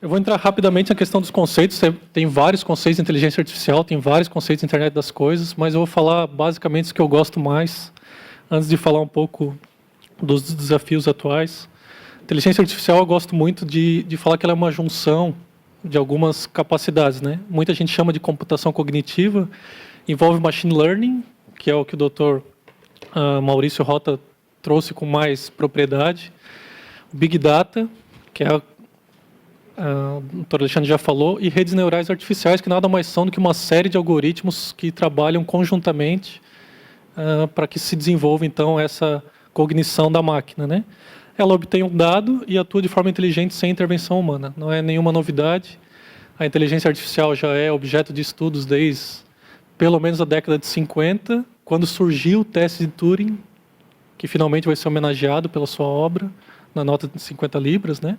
Eu vou entrar rapidamente na questão dos conceitos. Tem vários conceitos de inteligência artificial, tem vários conceitos de internet das coisas, mas eu vou falar basicamente os que eu gosto mais, antes de falar um pouco dos desafios atuais. Inteligência artificial, eu gosto muito de falar que ela é uma junção de algumas capacidades, né? Muita gente chama de computação cognitiva, envolve machine learning, que é o que o Dr. Maurício Rota trouxe com mais propriedade, Big Data, que é o Dr. Alexandre já falou, e redes neurais artificiais, que nada mais são do que uma série de algoritmos que trabalham conjuntamente para que se desenvolva, então, essa cognição da máquina, né? Ela obtém um dado e atua de forma inteligente sem intervenção humana. Não é nenhuma novidade. A inteligência artificial já é objeto de estudos desde pelo menos a década de 50, quando surgiu o teste de Turing, que finalmente vai ser homenageado pela sua obra, na nota de 50 libras, né?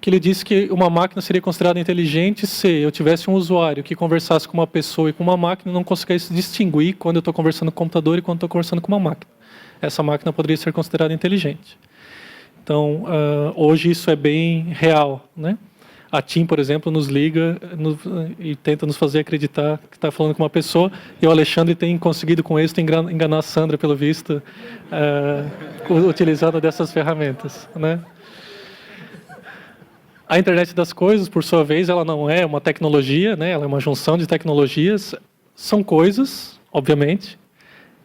Que ele disse que uma máquina seria considerada inteligente se eu tivesse um usuário que conversasse com uma pessoa e com uma máquina e não conseguisse distinguir quando eu estou conversando com o computador e quando estou conversando com uma máquina. Essa máquina poderia ser considerada inteligente. Então, hoje isso é bem real, né? A TIM, por exemplo, nos liga e tenta nos fazer acreditar que está falando com uma pessoa, e o Alexandre tem conseguido com êxito enganar a Sandra, pelo visto, utilizando dessas ferramentas, né? A internet das coisas, por sua vez, ela não é uma tecnologia, né? Ela é uma junção de tecnologias. São coisas, obviamente,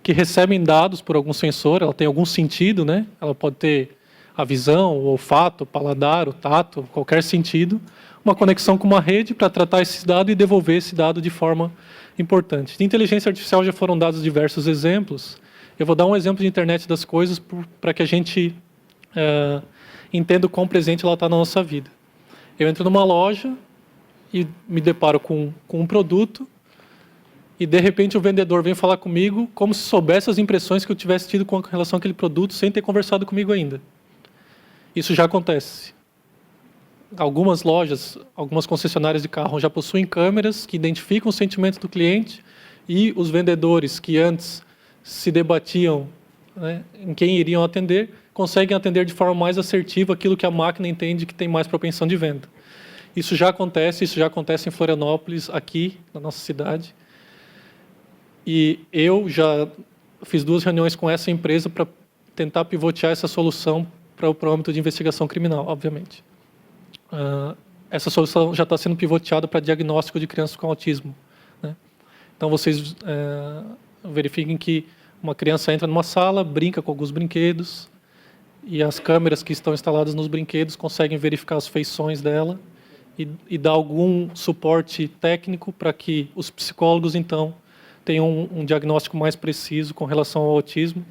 que recebem dados por algum sensor, ela tem algum sentido, né? Ela pode ter a visão, o olfato, o paladar, o tato, qualquer sentido, uma conexão com uma rede para tratar esse dado e devolver esse dado de forma importante. De inteligência artificial já foram dados diversos exemplos. Eu vou dar um exemplo de internet das coisas para que a gente entenda o quão presente ela está na nossa vida. Eu entro numa loja e me deparo com um produto e, de repente, o vendedor vem falar comigo como se soubesse as impressões que eu tivesse tido com relação àquele produto sem ter conversado comigo ainda. Isso já acontece. Algumas lojas, algumas concessionárias de carro já possuem câmeras que identificam os sentimentos do cliente, e os vendedores que antes se debatiam, né, em quem iriam atender, conseguem atender de forma mais assertiva aquilo que a máquina entende que tem mais propensão de venda. Isso já acontece em Florianópolis, aqui na nossa cidade. E eu já fiz 2 reuniões com essa empresa para tentar pivotear essa solução para o âmbito de investigação criminal, obviamente. Essa solução já está sendo pivoteada para diagnóstico de crianças com autismo, né? Então, vocês verifiquem que uma criança entra numa sala, brinca com alguns brinquedos, e as câmeras que estão instaladas nos brinquedos conseguem verificar as feições dela e dar algum suporte técnico para que os psicólogos, então, tenham um diagnóstico mais preciso com relação ao autismo.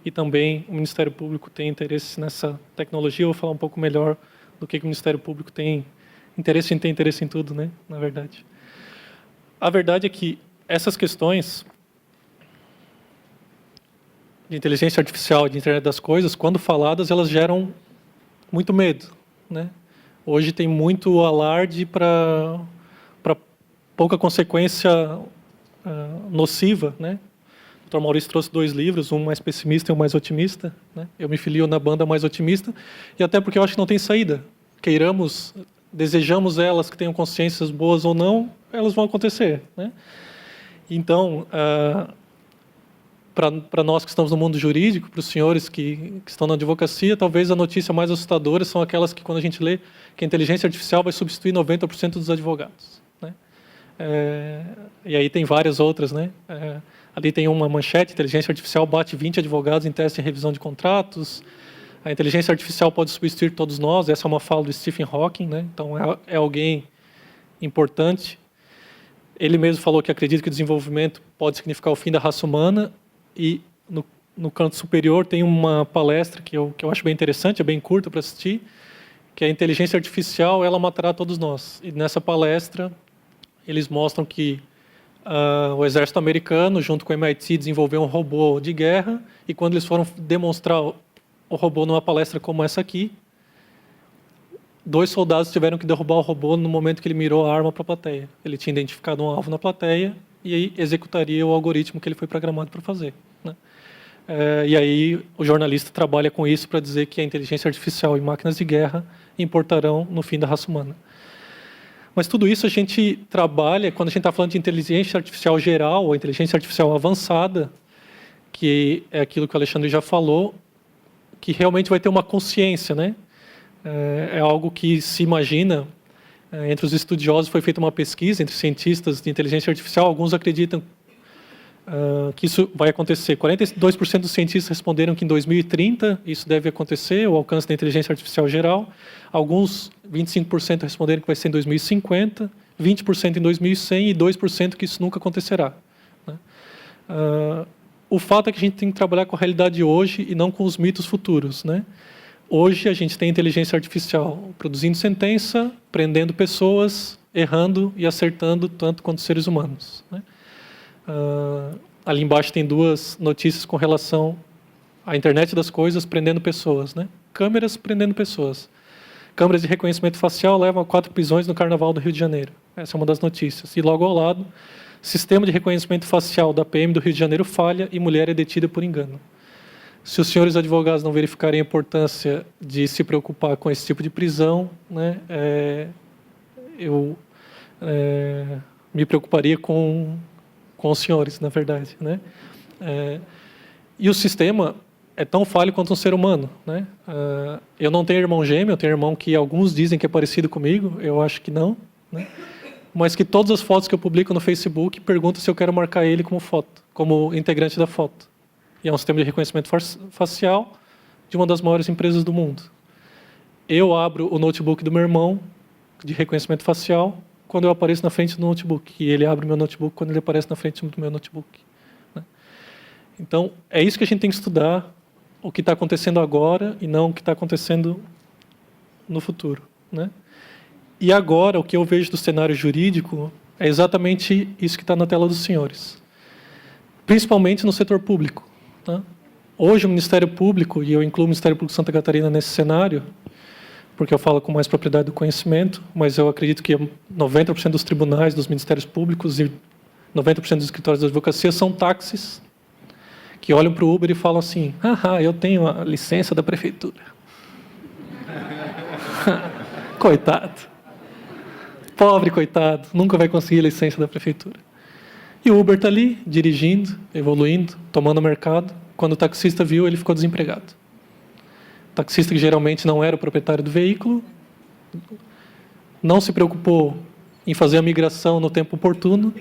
E também o Ministério Público tem interesse nessa tecnologia. Eu vou falar um pouco melhor do que o Ministério Público tem interesse em tudo, né? Na verdade. A verdade é que essas questões de inteligência artificial, de internet das coisas, quando faladas, elas geram muito medo, né? Hoje tem muito alarde para pouca consequência nociva, né? O Dr. Maurício trouxe 2 livros, um mais pessimista e um mais otimista, né? Eu me filio na banda mais otimista, e até porque eu acho que não tem saída. Queiramos, desejamos elas que tenham consciências boas ou não, elas vão acontecer, né? Então, para nós que estamos no mundo jurídico, para os senhores que estão na advocacia, talvez a notícia mais assustadora são aquelas que, quando a gente lê, que a inteligência artificial vai substituir 90% dos advogados, né? E aí tem várias outras, né? Ali tem uma manchete: inteligência artificial bate 20 advogados em teste de revisão de contratos. A inteligência artificial pode substituir todos nós. Essa é uma fala do Stephen Hawking, né? Então, é alguém importante. Ele mesmo falou que acredita que o desenvolvimento pode significar o fim da raça humana. E no canto superior tem uma palestra que eu acho bem interessante, é bem curta para assistir, que é a inteligência artificial, ela matará todos nós. E nessa palestra, eles mostram que o exército americano, junto com o MIT, desenvolveu um robô de guerra, e quando eles foram demonstrar o robô numa palestra como essa aqui, 2 soldados tiveram que derrubar o robô no momento que ele mirou a arma para a plateia. Ele tinha identificado um alvo na plateia e aí executaria o algoritmo que ele foi programado para fazer, né? E aí o jornalista trabalha com isso para dizer que a inteligência artificial e máquinas de guerra importarão no fim da raça humana. Mas tudo isso a gente trabalha, quando a gente está falando de inteligência artificial geral, ou inteligência artificial avançada, que é aquilo que o Alexandre já falou, que realmente vai ter uma consciência, né? É algo que se imagina, entre os estudiosos foi feita uma pesquisa entre cientistas de inteligência artificial, alguns acreditam que isso vai acontecer. 42% dos cientistas responderam que em 2030 isso deve acontecer, o alcance da inteligência artificial geral. Alguns, 25%, responderam que vai ser em 2050, 20% em 2100 e 2% que isso nunca acontecerá. Né? O fato é que a gente tem que trabalhar com a realidade hoje e não com os mitos futuros. Né? Hoje a gente tem inteligência artificial produzindo sentença, prendendo pessoas, errando e acertando tanto quanto seres humanos. Né? Ali embaixo tem duas notícias com relação à internet das coisas prendendo pessoas. Né? Câmeras prendendo pessoas. Câmeras de reconhecimento facial levam a 4 prisões no Carnaval do Rio de Janeiro. Essa é uma das notícias. E logo ao lado, sistema de reconhecimento facial da PM do Rio de Janeiro falha e mulher é detida por engano. Se os senhores advogados não verificarem a importância de se preocupar com esse tipo de prisão, né, eu me preocuparia com os senhores, na verdade. Né? E o sistema é tão falho quanto um ser humano. Né? Eu não tenho irmão gêmeo, eu tenho irmão que alguns dizem que é parecido comigo, eu acho que não. Né? Mas que todas as fotos que eu publico no Facebook perguntam se eu quero marcar ele como foto, como integrante da foto. E é um sistema de reconhecimento facial de uma das maiores empresas do mundo. Eu abro o notebook do meu irmão, de reconhecimento facial, quando eu apareço na frente do notebook. E ele abre o meu notebook quando ele aparece na frente do meu notebook. Né? Então, é isso que a gente tem que estudar, o que está acontecendo agora e não o que está acontecendo no futuro. Né? E agora, o que eu vejo do cenário jurídico é exatamente isso que está na tela dos senhores. Principalmente no setor público. Tá? Hoje, o Ministério Público, e eu incluo o Ministério Público de Santa Catarina nesse cenário, porque eu falo com mais propriedade do conhecimento, mas eu acredito que 90% dos tribunais, dos ministérios públicos e 90% dos escritórios de advocacia são táxis que olham para o Uber e falam assim: eu tenho a licença da prefeitura. Coitado. Pobre coitado, nunca vai conseguir a licença da prefeitura. E o Uber está ali, dirigindo, evoluindo, tomando mercado. Quando o taxista viu, ele ficou desempregado. O taxista, que geralmente não era o proprietário do veículo, não se preocupou em fazer a migração no tempo oportuno,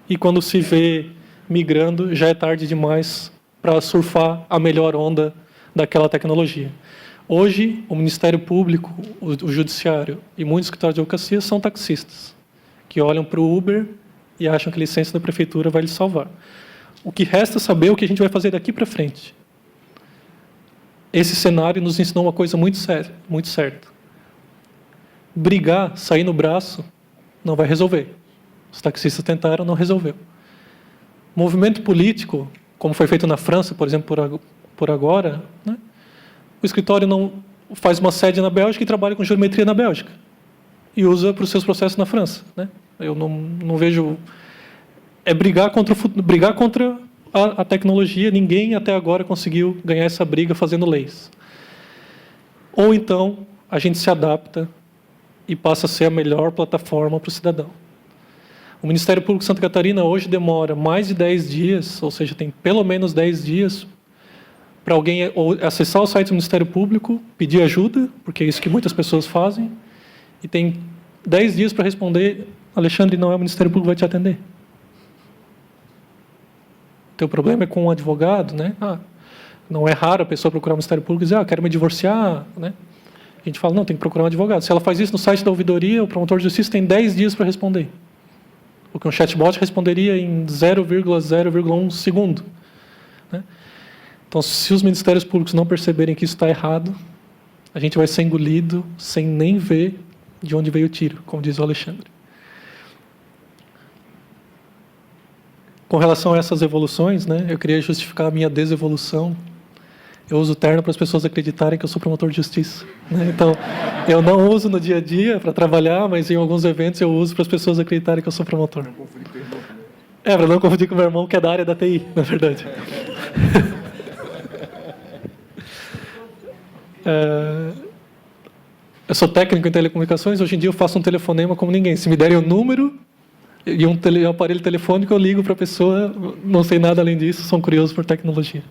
e quando se vê migrando, já é tarde demais para surfar a melhor onda daquela tecnologia. Hoje, o Ministério Público, o Judiciário e muitos escritórios de advocacia são taxistas, que olham para o Uber e acham que a licença da prefeitura vai lhes salvar. O que resta saber é o que a gente vai fazer daqui para frente. Esse cenário nos ensinou uma coisa muito séria, muito certa. Brigar, sair no braço, não vai resolver. Os taxistas tentaram, não resolveu. Movimento político, como foi feito na França, por exemplo, por agora, né? O escritório não faz uma sede na Bélgica e trabalha com geometria na Bélgica. E usa para os seus processos na França. Né? Eu não vejo... É brigar contra a tecnologia. Ninguém até agora conseguiu ganhar essa briga fazendo leis. Ou então, a gente se adapta e passa a ser a melhor plataforma para o cidadão. O Ministério Público de Santa Catarina hoje demora mais de 10 dias, ou seja, tem pelo menos 10 dias para alguém acessar o site do Ministério Público, pedir ajuda, porque é isso que muitas pessoas fazem, e tem 10 dias para responder: Alexandre, não é o Ministério Público que vai te atender. Teu problema é com um advogado, né? Não é raro a pessoa procurar o Ministério Público e dizer: quero me divorciar, né? A gente fala: não, tem que procurar um advogado. Se ela faz isso no site da ouvidoria, o promotor de justiça tem 10 dias para responder. O que um chatbot responderia em 0,0,1 segundo. Né? Então, se os ministérios públicos não perceberem que isso está errado, a gente vai ser engolido sem nem ver de onde veio o tiro, como diz o Alexandre. Com relação a essas evoluções, né, eu queria justificar a minha desevolução. Eu uso terno para as pessoas acreditarem que eu sou promotor de justiça. Né? Então, eu não uso no dia a dia para trabalhar, mas em alguns eventos eu uso para as pessoas acreditarem que eu sou promotor. Para não confundir com o meu irmão, que é da área da TI, na verdade. Eu sou técnico em telecomunicações, hoje em dia eu faço um telefonema como ninguém. Se me derem o número e um aparelho telefônico, eu ligo para a pessoa, não sei nada além disso, sou curioso por tecnologia.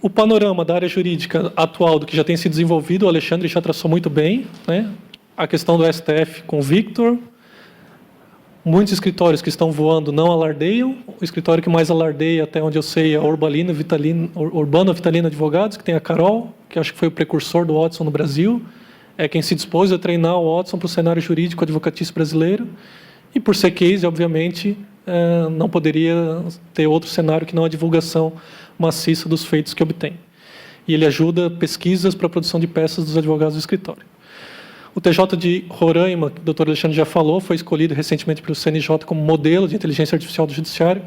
O panorama da área jurídica atual do que já tem sido desenvolvido, o Alexandre já traçou muito bem, né? A questão do STF com o Victor. Muitos escritórios que estão voando não alardeiam. O escritório que mais alardeia, até onde eu sei, é a Urbano Vitalino Advogados, que tem a Carol, que acho que foi o precursor do Watson no Brasil. É quem se dispôs a treinar o Watson para o cenário jurídico advocatício brasileiro. E por ser case, obviamente, não poderia ter outro cenário que não a divulgação maciça dos feitos que obtém. E ele ajuda pesquisas para a produção de peças dos advogados do escritório. O TJ de Roraima, que o doutor Alexandre já falou, foi escolhido recentemente pelo CNJ como modelo de inteligência artificial do judiciário.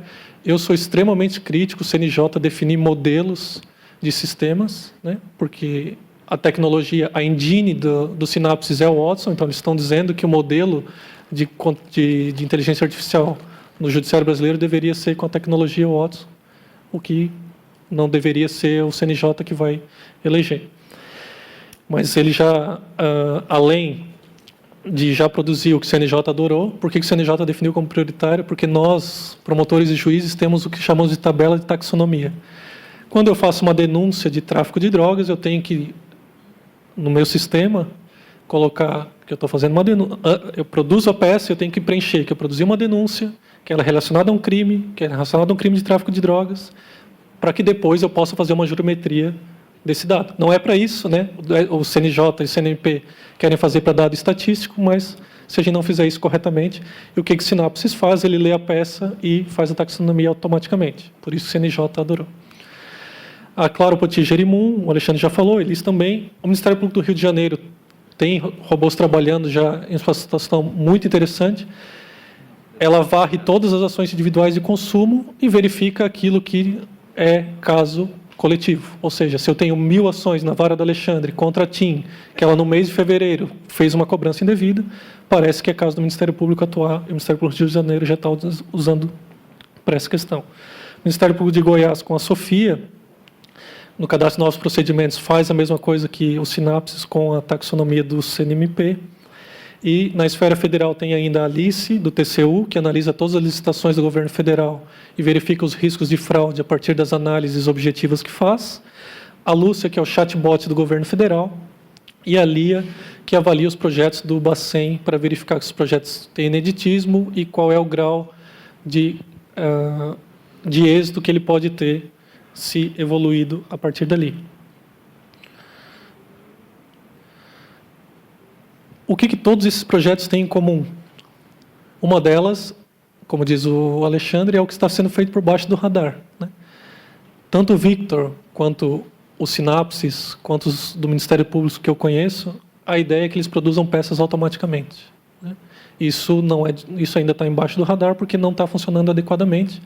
Eu sou extremamente crítico o CNJ definir modelos de sistemas, né? Porque a tecnologia, a engine do Synapses é o Watson, então eles estão dizendo que o modelo de inteligência artificial no judiciário brasileiro deveria ser com a tecnologia Watson, o que não deveria ser o CNJ que vai eleger. Mas ele já, além de já produzir o que o CNJ adorou, por que o CNJ definiu como prioritário? Porque nós, promotores e juízes, temos o que chamamos de tabela de taxonomia. Quando eu faço uma denúncia de tráfico de drogas, eu tenho que, no meu sistema, colocar que eu estou fazendo uma denúncia, eu produzo a peça, eu tenho que preencher que eu produzi uma denúncia, que ela é relacionada a um crime, que é relacionada a um crime de tráfico de drogas, para que depois eu possa fazer uma jurimetria desse dado. Não é para isso, né? O CNJ e o CNMP querem fazer para dado estatístico, mas se a gente não fizer isso corretamente, e o que o Synapses faz? Ele lê a peça e faz a taxonomia automaticamente. Por isso o CNJ adorou. A Claro Poti Jerimum, o Alexandre já falou, eles também. O Ministério Público do Rio de Janeiro tem robôs trabalhando já em uma situação muito interessante. Ela varre todas as ações individuais de consumo e verifica aquilo que é caso coletivo. Ou seja, se eu tenho 1000 ações na vara do Alexandre contra a TIM, que ela no mês de fevereiro fez uma cobrança indevida, parece que é caso do Ministério Público atuar, e o Ministério Público do Rio de Janeiro já está usando para essa questão. O Ministério Público de Goiás, com a Sofia, no cadastro de novos procedimentos, faz a mesma coisa que o Synapses com a taxonomia do CNMP. E na esfera federal tem ainda a Alice, do TCU, que analisa todas as licitações do governo federal e verifica os riscos de fraude a partir das análises objetivas que faz. A Lúcia, que é o chatbot do governo federal. E a Lia, que avalia os projetos do Bacen para verificar que os projetos têm ineditismo e qual é o grau de êxito que ele pode ter se evoluído a partir dali. O que todos esses projetos têm em comum? Uma delas, como diz o Alexandre, é o que está sendo feito por baixo do radar, né? Tanto o Victor, quanto o Synapses, quanto os do Ministério Público que eu conheço, a ideia é que eles produzam peças automaticamente, né? Isso ainda está embaixo do radar porque não está funcionando adequadamente.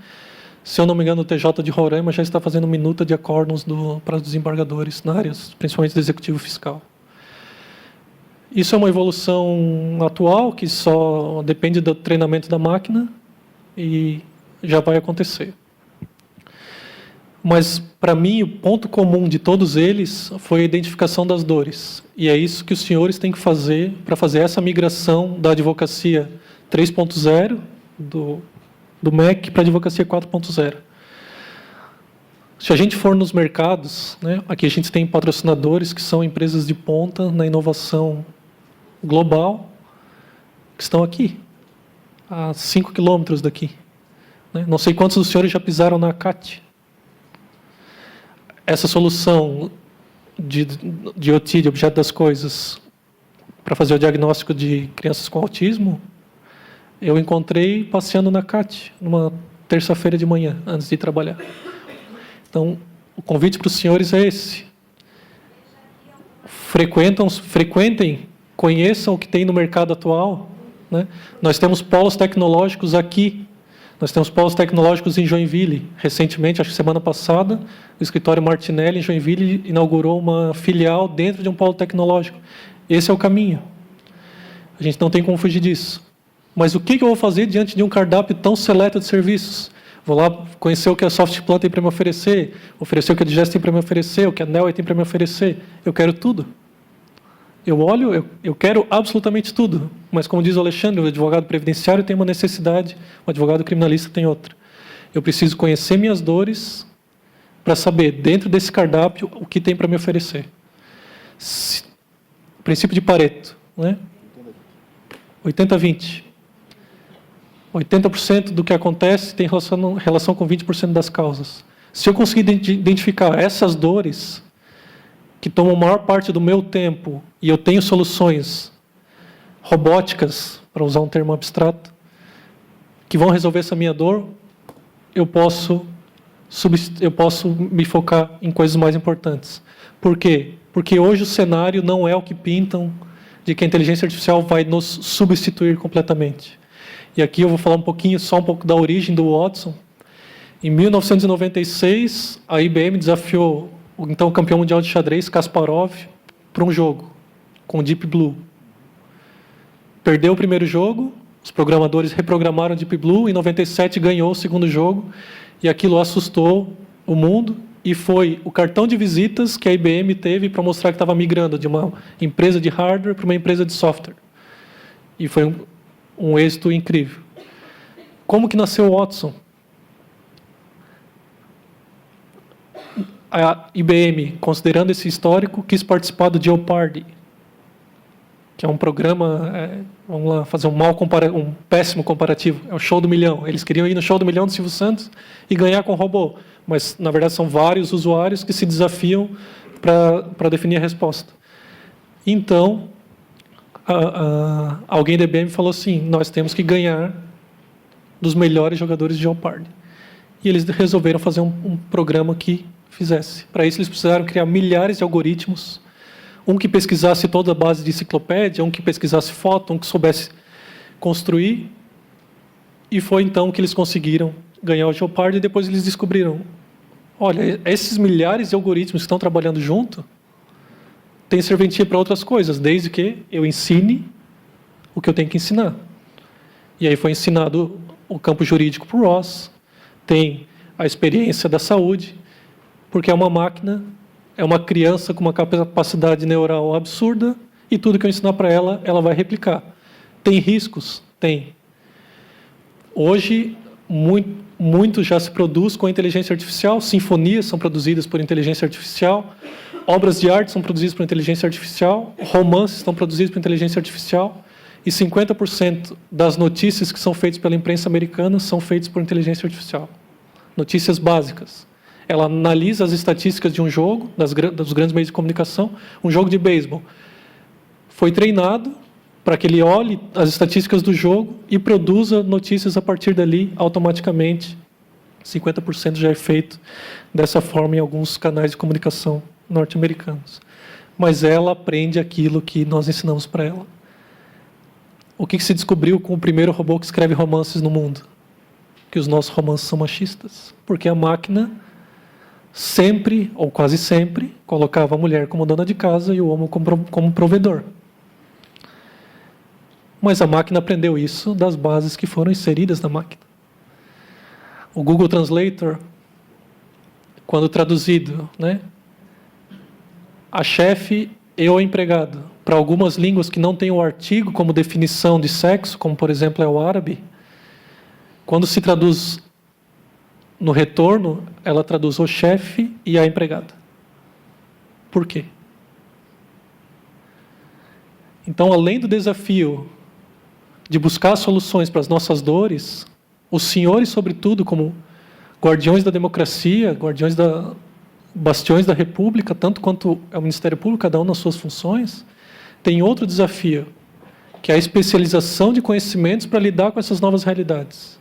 Se eu não me engano, o TJ de Roraima já está fazendo minuta de acórdãos para os desembargadores na área, principalmente do executivo fiscal. Isso é uma evolução atual que só depende do treinamento da máquina e já vai acontecer. Mas, para mim, o ponto comum de todos eles foi a identificação das dores. E é isso que os senhores têm que fazer para fazer essa migração da advocacia 3.0, do MEC, para a advocacia 4.0. Se a gente for nos mercados, né, aqui a gente tem patrocinadores que são empresas de ponta na inovação global, que estão aqui, a 5 quilômetros daqui, né? Não sei quantos dos senhores já pisaram na CAT. Essa solução de OT, de objeto das coisas, para fazer o diagnóstico de crianças com autismo, eu encontrei passeando na CAT, numa terça-feira de manhã, antes de trabalhar. Então, o convite para os senhores é esse. Frequentem, conheçam o que tem no mercado atual, né? Nós temos polos tecnológicos aqui, nós temos polos tecnológicos em Joinville. Recentemente, acho que semana passada, o escritório Martinelli, em Joinville, inaugurou uma filial dentro de um polo tecnológico. Esse é o caminho. A gente não tem como fugir disso. Mas o que eu vou fazer diante de um cardápio tão seleto de serviços? Vou lá conhecer o que a Softplan tem para me oferecer o que a Digest tem para me oferecer, o que a Nelway tem para me oferecer. Eu quero tudo. Eu olho, eu quero absolutamente tudo, mas como diz o Alexandre, o advogado previdenciário tem uma necessidade, o advogado criminalista tem outra. Eu preciso conhecer minhas dores para saber, dentro desse cardápio, o que tem para me oferecer. Princípio de Pareto, né? 80-20. 80% do que acontece tem relação com 20% das causas. Se eu conseguir identificar essas dores que tomam a maior parte do meu tempo e eu tenho soluções robóticas, para usar um termo abstrato, que vão resolver essa minha dor, eu posso me focar em coisas mais importantes. Por quê? Porque hoje o cenário não é o que pintam de que a inteligência artificial vai nos substituir completamente. E aqui eu vou falar só um pouco da origem do Watson. Em 1996, a IBM desafiou o então campeão mundial de xadrez, Kasparov, para um jogo, com Deep Blue. Perdeu o primeiro jogo, os programadores reprogramaram Deep Blue, em 97 ganhou o segundo jogo, e aquilo assustou o mundo, e foi o cartão de visitas que a IBM teve para mostrar que estava migrando de uma empresa de hardware para uma empresa de software. E foi um êxito incrível. Como que nasceu o Watson? A IBM, considerando esse histórico, quis participar do Jeopardy, que é um programa, vamos lá, fazer um péssimo comparativo, é o Show do Milhão. Eles queriam ir no Show do Milhão do Silvio Santos e ganhar com o robô, mas, na verdade, são vários usuários que se desafiam para definir a resposta. Então, alguém da IBM falou assim, nós temos que ganhar dos melhores jogadores de Jeopardy. E eles resolveram fazer um programa que fizesse. Para isso, eles precisaram criar milhares de algoritmos, um que pesquisasse toda a base de enciclopédia, um que pesquisasse foto, um que soubesse construir. E foi então que eles conseguiram ganhar o Jeopardy, e depois eles descobriram, olha, esses milhares de algoritmos que estão trabalhando junto têm serventia para outras coisas, desde que eu ensine o que eu tenho que ensinar. E aí foi ensinado o campo jurídico para o Ross, tem a experiência da saúde, porque é uma máquina, é uma criança com uma capacidade neural absurda, e tudo que eu ensinar para ela, ela vai replicar. Tem riscos? Tem. Hoje, muito já se produz com a inteligência artificial, sinfonias são produzidas por inteligência artificial, obras de arte são produzidas por inteligência artificial, romances são produzidos por inteligência artificial, e 50% das notícias que são feitas pela imprensa americana são feitas por inteligência artificial. Notícias básicas. Ela analisa as estatísticas de um jogo, dos grandes meios de comunicação, um jogo de beisebol. Foi treinado para que ele olhe as estatísticas do jogo e produza notícias a partir dali automaticamente. 50% já é feito dessa forma em alguns canais de comunicação norte-americanos. Mas ela aprende aquilo que nós ensinamos para ela. O que se descobriu com o primeiro robô que escreve romances no mundo? Que os nossos romances são machistas. Porque a máquina sempre, ou quase sempre, colocava a mulher como dona de casa e o homem como provedor. Mas a máquina aprendeu isso das bases que foram inseridas na máquina. O Google Translator, quando traduzido, né, a chefe e o empregado, para algumas línguas que não têm o artigo como definição de sexo, como, por exemplo, é o árabe, quando se traduz no retorno, ela traduz o chefe e a empregada. Por quê? Então, além do desafio de buscar soluções para as nossas dores, os senhores, sobretudo, como guardiões da democracia, bastiões da República, tanto quanto é o Ministério Público, cada um nas suas funções, tem outro desafio, que é a especialização de conhecimentos para lidar com essas novas realidades.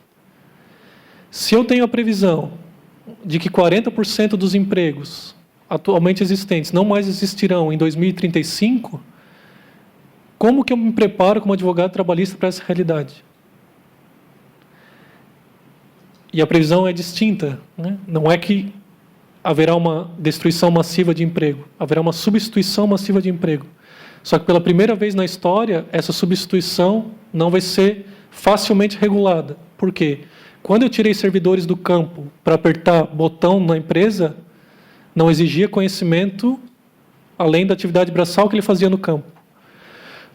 Se eu tenho a previsão de que 40% dos empregos atualmente existentes não mais existirão em 2035, como que eu me preparo como advogado trabalhista para essa realidade? E a previsão é distinta, né? Não é que haverá uma destruição massiva de emprego, haverá uma substituição massiva de emprego. Só que pela primeira vez na história, essa substituição não vai ser facilmente regulada. Por quê? Quando eu tirei servidores do campo para apertar botão na empresa, não exigia conhecimento além da atividade braçal que ele fazia no campo.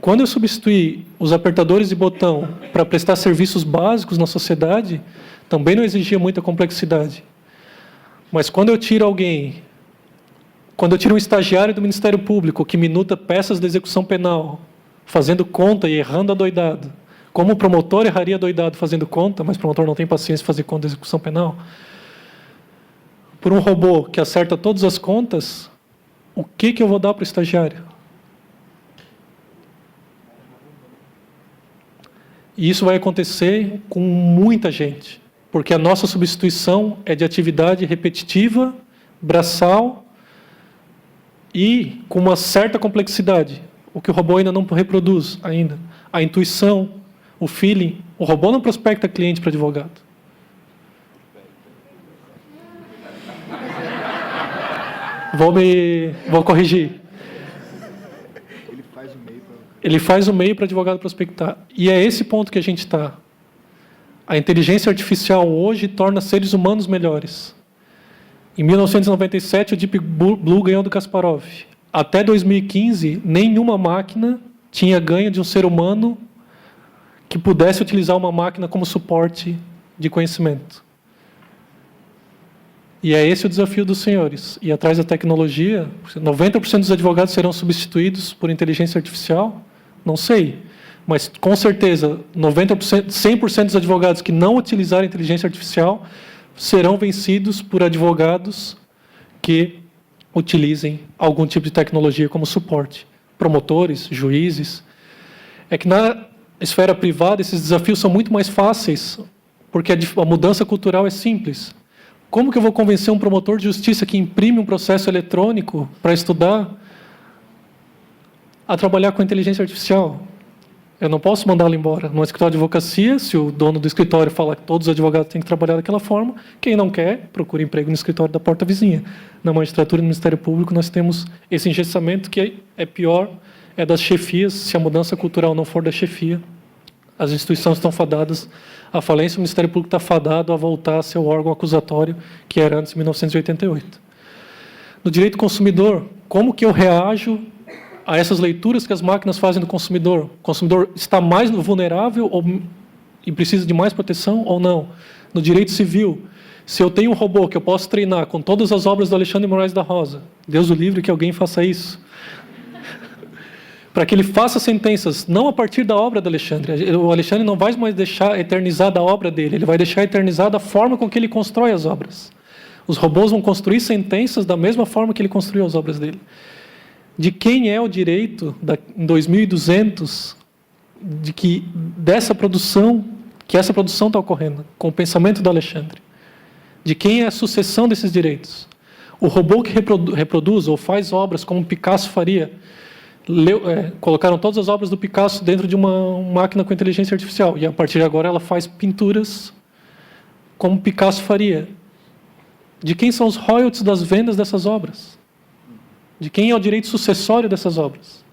Quando eu substituí os apertadores de botão para prestar serviços básicos na sociedade, também não exigia muita complexidade. Mas quando eu tiro um estagiário do Ministério Público que minuta peças de execução penal, fazendo conta e errando adoidado, como o promotor erraria adoidado fazendo conta, mas o promotor não tem paciência de fazer conta de execução penal, por um robô que acerta todas as contas, o que eu vou dar para o estagiário? E isso vai acontecer com muita gente, porque a nossa substituição é de atividade repetitiva, braçal e com uma certa complexidade, o que o robô ainda não reproduz ainda. A intuição, o feeling, o robô não prospecta cliente para advogado. Vou corrigir. Ele faz o meio para advogado prospectar. E é esse ponto que a gente está. A inteligência artificial hoje torna seres humanos melhores. Em 1997, o Deep Blue ganhou do Kasparov. Até 2015, nenhuma máquina tinha ganho de um ser humano que pudesse utilizar uma máquina como suporte de conhecimento. E é esse o desafio dos senhores. E atrás da tecnologia, 90% dos advogados serão substituídos por inteligência artificial? Não sei. Mas, com certeza, 90%, 100% dos advogados que não utilizarem inteligência artificial serão vencidos por advogados que utilizem algum tipo de tecnologia como suporte. Promotores, juízes. É que na esfera privada esses desafios são muito mais fáceis, porque a mudança cultural é simples. Como que eu vou convencer um promotor de justiça que imprime um processo eletrônico para estudar a trabalhar com inteligência artificial? Eu não posso mandá-lo embora. No escritório de advocacia, se o dono do escritório fala que todos os advogados têm que trabalhar daquela forma, quem não quer, procura emprego no escritório da porta vizinha. Na magistratura e no Ministério Público, nós temos esse engessamento que é pior, é das chefias. Se a mudança cultural não for da chefia, as instituições estão fadadas à falência, o Ministério Público está fadado a voltar a ser o órgão acusatório que era antes de 1988. No direito consumidor, como que eu reajo a essas leituras que as máquinas fazem do consumidor? O consumidor está mais vulnerável e precisa de mais proteção ou não? No direito civil, se eu tenho um robô que eu posso treinar com todas as obras do Alexandre de Moraes da Rosa, Deus o livre que alguém faça isso, para que ele faça sentenças, não a partir da obra do Alexandre. O Alexandre não vai mais deixar eternizada a obra dele, ele vai deixar eternizada a forma com que ele constrói as obras. Os robôs vão construir sentenças da mesma forma que ele construiu as obras dele. De quem é o direito, em 2200, de que essa produção está ocorrendo, com o pensamento do Alexandre? De quem é a sucessão desses direitos? O robô que reproduz ou faz obras como Picasso faria, colocaram todas as obras do Picasso dentro de uma máquina com inteligência artificial, e a partir de agora ela faz pinturas como Picasso faria. De quem são os royalties das vendas dessas obras? De quem é o direito sucessório dessas obras?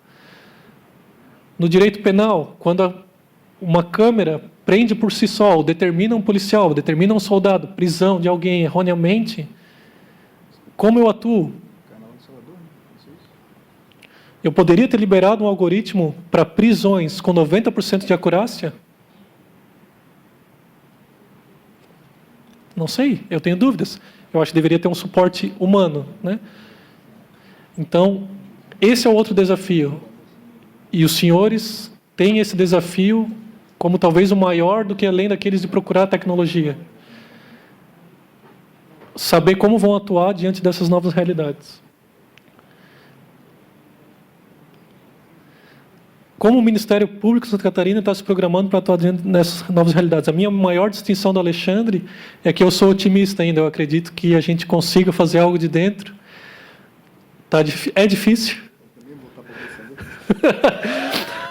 No direito penal, quando uma câmera prende por si só, ou determina um policial, determina um soldado, prisão de alguém erroneamente, como eu atuo? Eu poderia ter liberado um algoritmo para prisões com 90% de acurácia? Não sei, eu tenho dúvidas. Eu acho que deveria ter um suporte humano, né? Então, esse é o outro desafio. E os senhores têm esse desafio como talvez o maior do que além daqueles de procurar a tecnologia. Saber como vão atuar diante dessas novas realidades. Como o Ministério Público de Santa Catarina está se programando para atuar diante dessas novas realidades? A minha maior distinção do Alexandre é que eu sou otimista ainda. Eu acredito que a gente consiga fazer algo de dentro. É difícil.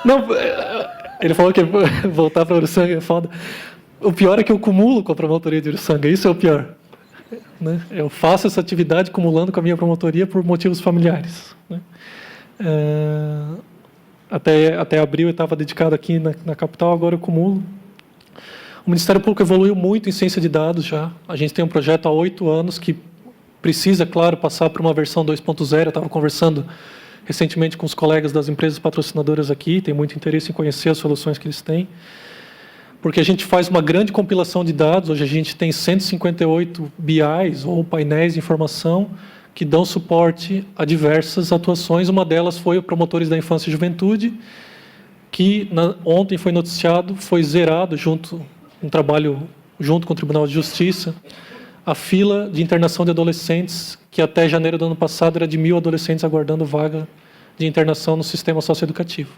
Não, ele falou que voltar para Uruçanga é foda. O pior é que eu cumulo com a promotoria de Uruçanga. Isso é o pior. Né? Eu faço essa atividade cumulando com a minha promotoria por motivos familiares. Né? Até abril eu estava dedicado aqui na capital, agora eu cumulo. O Ministério Público evoluiu muito em ciência de dados já. A gente tem um projeto há 8 anos que precisa, claro, passar por uma versão 2.0. Eu estava conversando recentemente com os colegas das empresas patrocinadoras aqui, tem muito interesse em conhecer as soluções que eles têm, porque a gente faz uma grande compilação de dados. Hoje a gente tem 158 BIs, ou painéis de informação, que dão suporte a diversas atuações. Uma delas foi o Promotores da Infância e Juventude, que ontem foi noticiado, foi zerado, um trabalho junto com o Tribunal de Justiça, a fila de internação de adolescentes, que até janeiro do ano passado era de 1.000 adolescentes aguardando vaga de internação no sistema socioeducativo.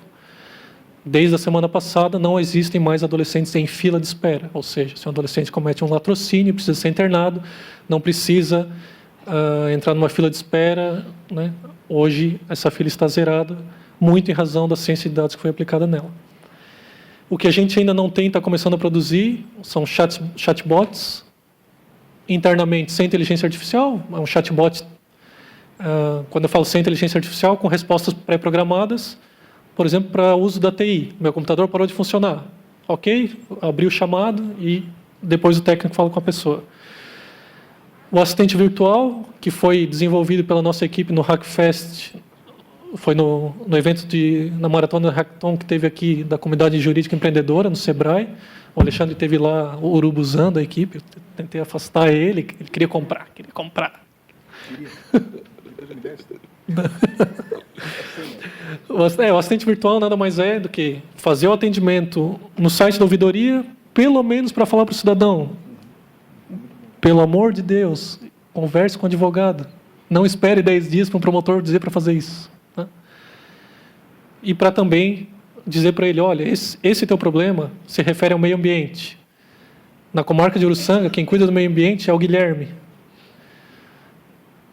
Desde a semana passada, não existem mais adolescentes em fila de espera, ou seja, se um adolescente comete um latrocínio, precisa ser internado, não precisa entrar numa fila de espera, né? Hoje, essa fila está zerada, muito em razão da ciência de dados que foi aplicada nela. O que a gente ainda não tem, está começando a produzir, são chatbots, internamente sem inteligência artificial. É um chatbot, quando eu falo sem inteligência artificial, com respostas pré-programadas, por exemplo, para uso da TI. Meu computador parou de funcionar. Ok, abri o chamado e depois o técnico fala com a pessoa. O assistente virtual, que foi desenvolvido pela nossa equipe no Hackfest, foi no evento na Maratona Hackathon que teve aqui da Comunidade Jurídica Empreendedora, no Sebrae. O Alexandre teve lá urubuzando a equipe, eu tentei afastar ele queria comprar. O assistente virtual nada mais é do que fazer o atendimento no site da ouvidoria, pelo menos para falar para o cidadão: pelo amor de Deus, converse com o advogado. Não espere 10 dias para um promotor dizer para fazer isso. Né? E para também dizer para ele: olha, esse teu problema se refere ao meio ambiente. Na comarca de Uruçanga, quem cuida do meio ambiente é o Guilherme.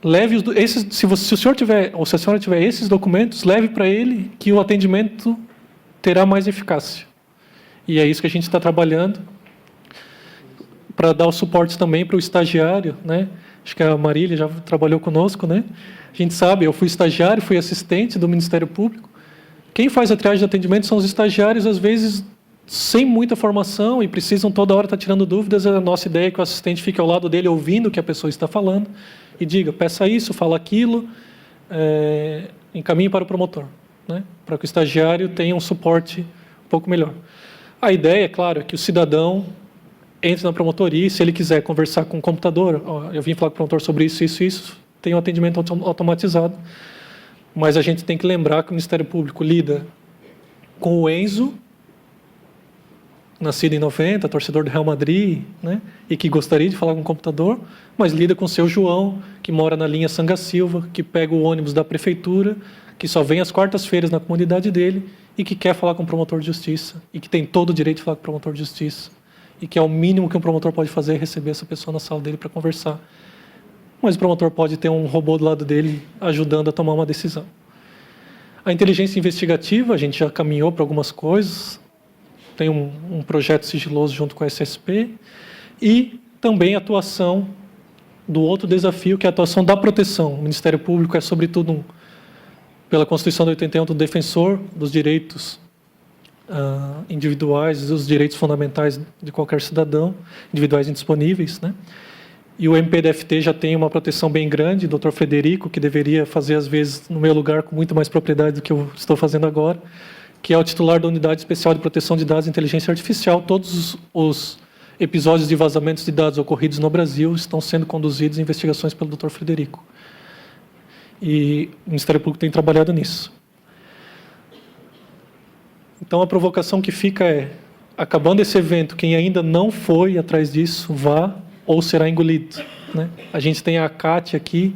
Leve se o senhor tiver, ou se a senhora tiver esses documentos, leve para ele, que o atendimento terá mais eficácia. E é isso que a gente está trabalhando, para dar o suporte também para o estagiário, né? Acho que a Marília já trabalhou conosco, né? A gente sabe, eu fui estagiário, fui assistente do Ministério Público. Quem faz a triagem de atendimento são os estagiários, às vezes sem muita formação e precisam toda hora estar tirando dúvidas. A nossa ideia é que o assistente fique ao lado dele, ouvindo o que a pessoa está falando, e diga: peça isso, fala aquilo, encaminhe para o promotor, né? Para que o estagiário tenha um suporte um pouco melhor. A ideia, é claro, é que o cidadão entre na promotoria e, se ele quiser conversar com o computador: eu vim falar com o promotor sobre isso, tem um atendimento automatizado. Mas a gente tem que lembrar que o Ministério Público lida com o Enzo, nascido em 90, torcedor do Real Madrid, né, e que gostaria de falar com o computador, mas lida com o seu João, que mora na linha Sanga Silva, que pega o ônibus da prefeitura, que só vem às quartas-feiras na comunidade dele e que quer falar com o promotor de justiça, e que tem todo o direito de falar com o promotor de justiça, e que é o mínimo que um promotor pode fazer é receber essa pessoa na sala dele para conversar. Mas o promotor pode ter um robô do lado dele ajudando a tomar uma decisão. A inteligência investigativa, a gente já caminhou para algumas coisas, tem um projeto sigiloso junto com a SSP, e também a atuação do outro desafio, que é a atuação da proteção. O Ministério Público é, sobretudo, pela Constituição de 81, do defensor dos direitos individuais, dos direitos fundamentais de qualquer cidadão, individuais indisponíveis, né? E o MPDFT já tem uma proteção bem grande, o Dr. Frederico, que deveria fazer, às vezes, no meu lugar, com muito mais propriedade do que eu estou fazendo agora, que é o titular da Unidade Especial de Proteção de Dados e Inteligência Artificial. Todos os episódios de vazamentos de dados ocorridos no Brasil estão sendo conduzidos em investigações pelo Dr. Frederico. E o Ministério Público tem trabalhado nisso. Então, a provocação que fica é: acabando esse evento, quem ainda não foi atrás disso, vá ou será engolido, né? A gente tem a CAT aqui.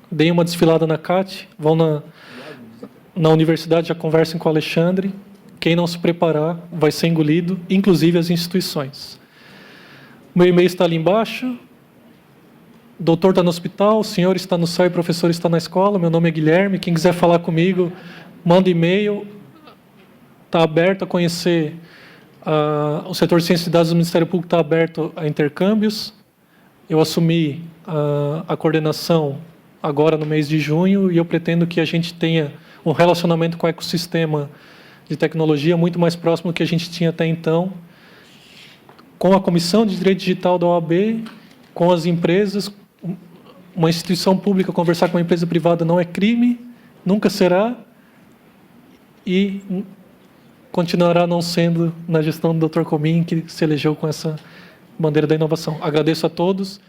Deem uma desfilada na CAT, vão na universidade, já conversem com o Alexandre. Quem não se preparar vai ser engolido, inclusive as instituições. Meu e-mail está ali embaixo. O doutor está no hospital, o senhor está no céu e o professor está na escola. Meu nome é Guilherme. Quem quiser falar comigo, manda e-mail. Está aberto a conhecer. O setor de ciência de dados do Ministério Público está aberto a intercâmbios. Eu assumi a coordenação agora no mês de junho e eu pretendo que a gente tenha um relacionamento com o ecossistema de tecnologia muito mais próximo do que a gente tinha até então, com a Comissão de Direito Digital da OAB, com as empresas, uma instituição pública conversar com uma empresa privada não é crime, nunca será, e continuará não sendo na gestão do Dr. Comim, que se elegeu com essa bandeira da inovação. Agradeço a todos.